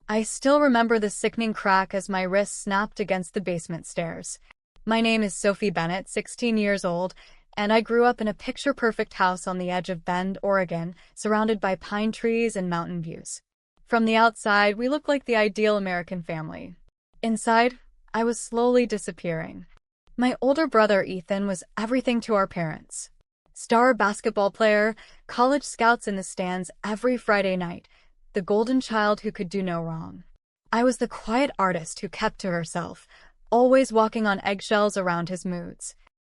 I still remember the sickening crack as my wrist snapped against the basement stairs. My name is Sophie Bennett, 16 years old, and I grew up in a picture-perfect house on the edge of Bend, Oregon, surrounded by pine trees and mountain views. From the outside, we looked like the ideal American family. Inside, I was slowly disappearing. My older brother, Ethan, was everything to our parents. Star basketball player, college scouts in the stands every Friday night, the golden child who could do no wrong. I was the quiet artist who kept to herself, always walking on eggshells around his moods.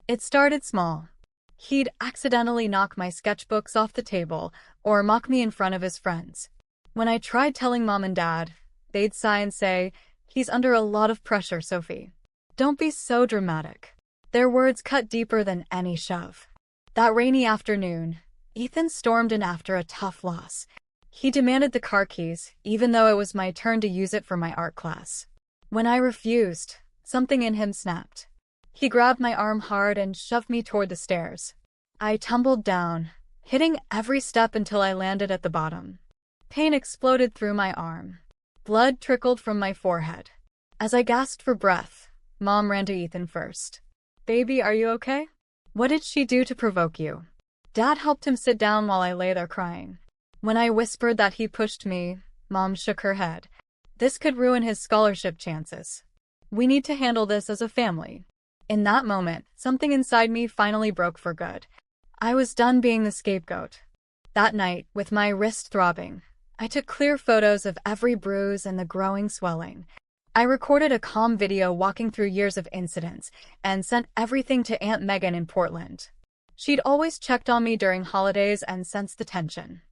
It started small. He'd accidentally knock my sketchbooks off the table or mock me in front of his friends. When I tried telling Mom and Dad, they'd sigh and say, "He's under a lot of pressure, Sophie. Don't be so dramatic." Their words cut deeper than any shove. That rainy afternoon, Ethan stormed in after a tough loss. He demanded the car keys, even though it was my turn to use it for my art class. When I refused, something in him snapped. He grabbed my arm hard and shoved me toward the stairs. I tumbled down, hitting every step until I landed at the bottom. Pain exploded through my arm. Blood trickled from my forehead. As I gasped for breath, Mom ran to Ethan first. "Baby, are you okay? What did she do to provoke you?" Dad helped him sit down while I lay there crying. When I whispered that he pushed me, Mom shook her head. "This could ruin his scholarship chances. We need to handle this as a family." In that moment, something inside me finally broke for good. I was done being the scapegoat. That night, with my wrist throbbing, I took clear photos of every bruise and the growing swelling. I recorded a calm video walking through years of incidents and sent everything to Aunt Megan in Portland. She'd always checked on me during holidays and sensed the tension.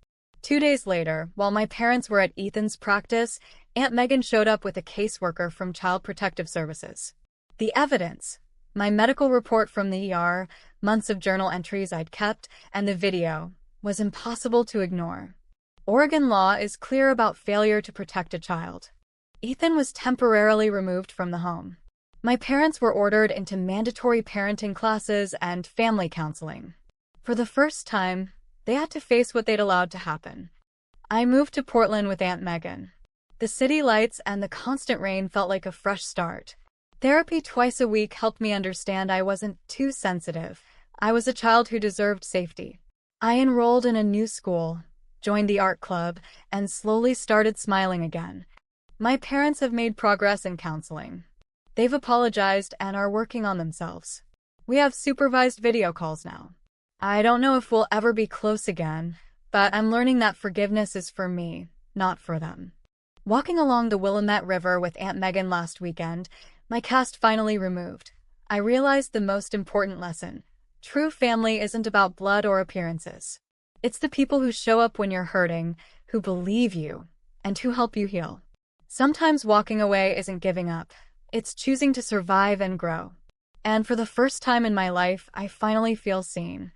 2 days later, while my parents were at Ethan's practice, Aunt Megan showed up with a caseworker from Child Protective Services. The evidence, my medical report from the ER, months of journal entries I'd kept, and the video, was impossible to ignore. Oregon law is clear about failure to protect a child. Ethan was temporarily removed from the home. My parents were ordered into mandatory parenting classes and family counseling. For the first time, they had to face what they'd allowed to happen. I moved to Portland with Aunt Megan. The city lights and the constant rain felt like a fresh start. Therapy twice a week helped me understand I wasn't too sensitive. I was a child who deserved safety. I enrolled in a new school, joined the art club, and slowly started smiling again. My parents have made progress in counseling. They've apologized and are working on themselves. We have supervised video calls now. I don't know if we'll ever be close again, but I'm learning that forgiveness is for me, not for them. Walking along the Willamette River with Aunt Megan last weekend, my cast finally removed, I realized the most important lesson. True family isn't about blood or appearances. It's the people who show up when you're hurting, who believe you, and who help you heal. Sometimes walking away isn't giving up. It's choosing to survive and grow. And for the first time in my life, I finally feel seen.